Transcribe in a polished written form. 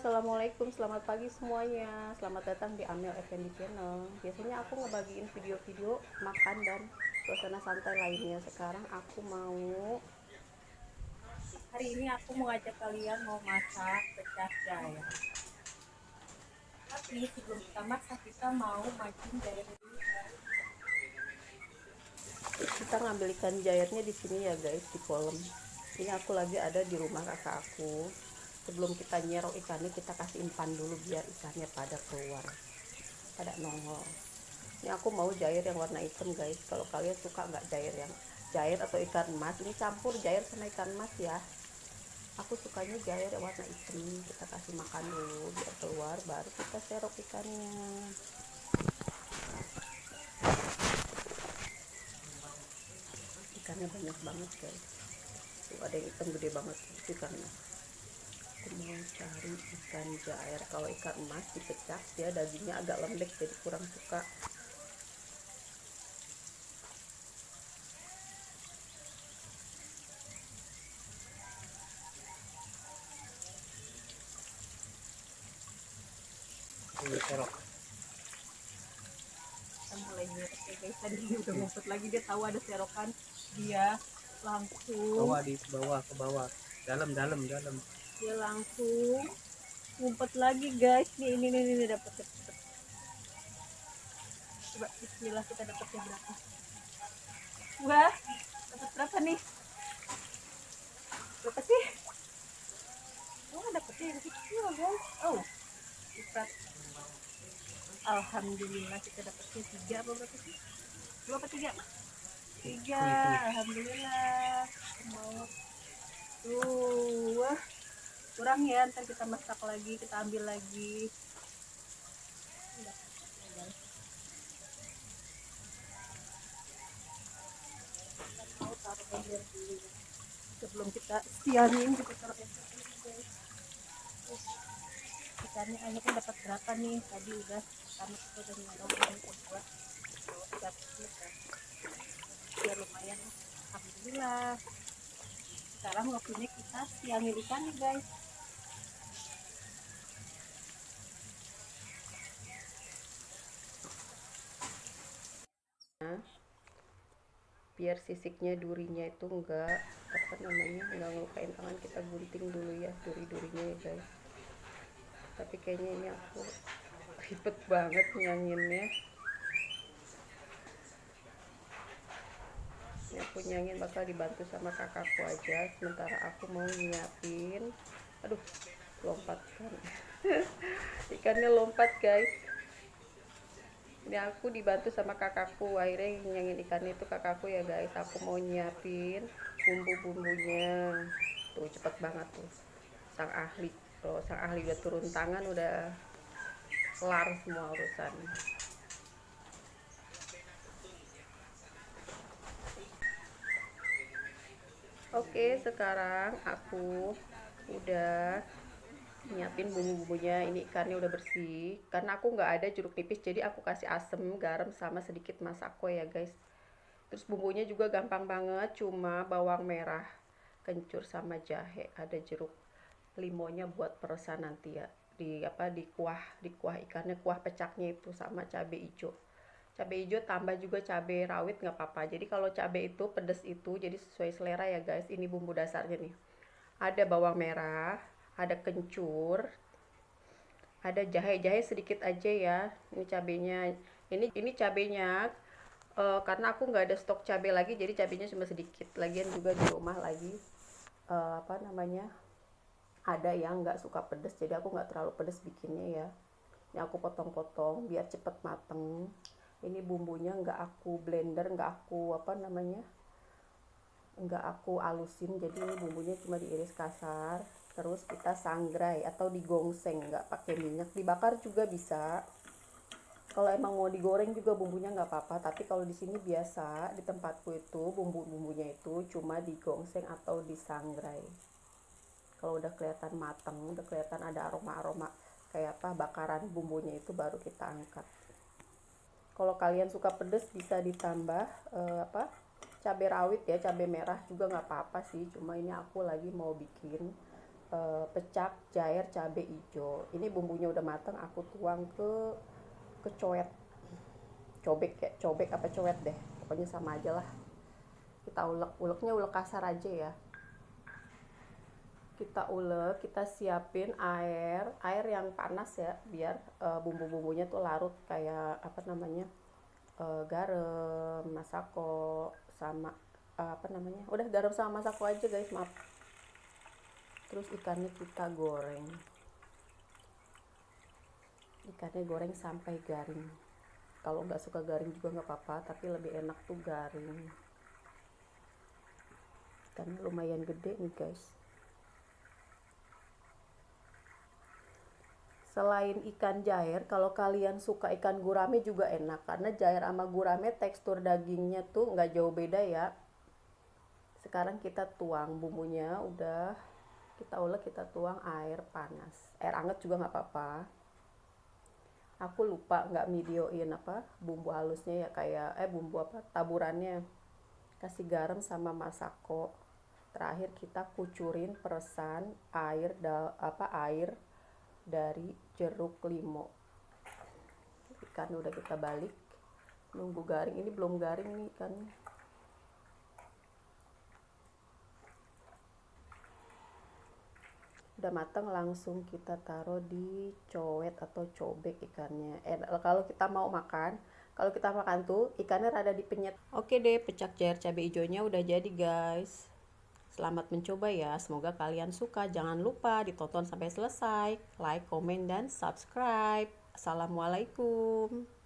Assalamualaikum, selamat pagi semuanya. Selamat datang di Amel Effendi Channel. Biasanya aku ngebagiin video-video makan dan suasana santai lainnya. Sekarang hari ini aku mau ngajak kalian mau masak pecah jair. Tapi sebelum kita masak, kita mau mancing jair dulu. Kita ngambil ikan jairnya di sini ya guys, di kolam. Ini aku lagi ada di rumah kakak aku. Sebelum kita nyerok ikannya, kita kasih umpan dulu biar ikannya pada keluar, pada nongol. Ini aku mau jair yang warna hitam guys. Kalau kalian suka nggak jair yang jair atau ikan emas, ini campur jair sama ikan emas ya. Aku sukanya jair yang warna hitam. Kita kasih makan dulu biar keluar, baru kita serok ikannya. Ikannya banyak banget guys. Tuh ada yang hitam gede banget ikannya. Aku mau cari ikan jair. Kalau ikan emas dipecah, dia dagingnya agak lembek, jadi kurang suka. Kita mulai nyerok ya guys. Tadi dia udah ngumpet lagi, dia tahu ada serokan, dia langsung ke bawah, dalam dia langsung ngumpet lagi guys. Ini dapat. Coba bismillah, kita dapatnya berapa? Wah, dapat berapa nih? Berapa sih? Oh, dapetnya yang kecil guys. Oh, kita alhamdulillah kita dapetnya 3 apa berapa sih? 2 apa 3? 3, alhamdulillah. Mau tuh, wah, kurang ya, ntar kita masak lagi, kita ambil lagi. Mau taruh ember dulu ya. Sebelum kita siangin, kita taruh ember dulu guys. Ikannya akhirnya dapat berapa nih? Tadi udah pertama kita udah nyerong, ini kedua ya lumayan, alhamdulillah. Sekarang waktunya kita siangin ikan nih guys. Nah, biar sisiknya, durinya itu enggak ngelukain tangan, kita gunting dulu ya duri-durinya ya guys. Tapi kayaknya ini aku ribet banget nyanginnya. Ini aku nyangin bakal dibantu sama kakakku aja, sementara aku mau nyiapin. Aduh, lompat kan. Ikannya lompat guys. Ini aku dibantu sama kakakku, akhirnya nyangin ikan itu kakakku ya guys. Aku mau nyiapin bumbu-bumbunya. Tuh cepet banget tuh sang ahli. Kalau sang ahli udah turun tangan, udah kelar semua urusan. Oke, sekarang aku udah nyiapin bumbu-bumbunya. Ini ikannya udah bersih, karena aku nggak ada jeruk nipis, jadi aku kasih asem, garam, sama sedikit masako ya guys. Terus bumbunya juga gampang banget, cuma bawang merah, kencur, sama jahe. Ada jeruk limonya buat peresan nanti ya, di kuah ikannya, kuah pecaknya itu, sama cabai hijau. Cabai hijau tambah juga cabai rawit nggak apa-apa. Jadi kalau cabai itu pedes itu jadi sesuai selera ya guys. Ini bumbu dasarnya nih. Ada bawang merah, ada kencur, ada jahe sedikit aja ya. Ini cabenya, ini cabenya, karena aku nggak ada stok cabai lagi, jadi cabenya cuma sedikit. Lagian juga di rumah lagi, apa namanya, ada yang nggak suka pedes, jadi aku nggak terlalu pedes bikinnya ya. Ini aku potong-potong biar cepet mateng. Ini bumbunya nggak aku blender, nggak aku alusin, jadi ini bumbunya cuma diiris kasar. Terus kita sangrai atau digongseng, nggak pakai minyak, dibakar juga bisa. Kalau emang mau digoreng juga bumbunya nggak apa-apa, tapi kalau di sini biasa di tempatku itu bumbunya itu cuma digongseng atau disangrai. Kalau udah kelihatan mateng, udah kelihatan ada aroma-aroma kayak apa bakaran bumbunya, itu baru kita angkat. Kalau kalian suka pedes bisa ditambah apa, cabai rawit ya, cabai merah juga nggak apa-apa sih, cuma ini aku lagi mau bikin pecak jair cabai hijau. Ini bumbunya udah matang, aku tuang ke coet, cobek ya, cobek apa coet deh, pokoknya sama aja lah. Kita ulek, uleknya ulek kasar aja ya. Kita ulek, kita siapin air yang panas ya, biar bumbu-bumbunya tuh larut, kayak apa namanya, garam, masako, sama apa namanya, udah garam sama masako aja guys, maaf. Terus ikannya kita goreng, ikannya goreng sampai garing. Kalau nggak suka garing juga nggak apa-apa, tapi lebih enak tuh garing. Ikannya lumayan gede nih guys. Selain ikan jair, kalau kalian suka ikan gurame juga enak, karena jair sama gurame tekstur dagingnya tuh nggak jauh beda ya. Sekarang kita tuang bumbunya, udah kita ulek, kita tuang air panas, air anget juga nggak apa-apa. Aku lupa nggak videoin apa bumbu halusnya ya, kayak bumbu apa taburannya, kasih garam sama masako. Terakhir kita kucurin peresan air dari jeruk limau. Ikan udah kita balik, nunggu garing. Ini belum garing nih ikannya. Udah matang, langsung kita taruh di coet atau cobek ikannya. Kalau kita mau makan, kalau kita makan tuh ikannya rada dipenyet. Oke deh, pecak jair cabai hijaunya udah jadi guys. Selamat mencoba ya, semoga kalian suka. Jangan lupa ditonton sampai selesai. Like, komen, dan subscribe. Assalamualaikum.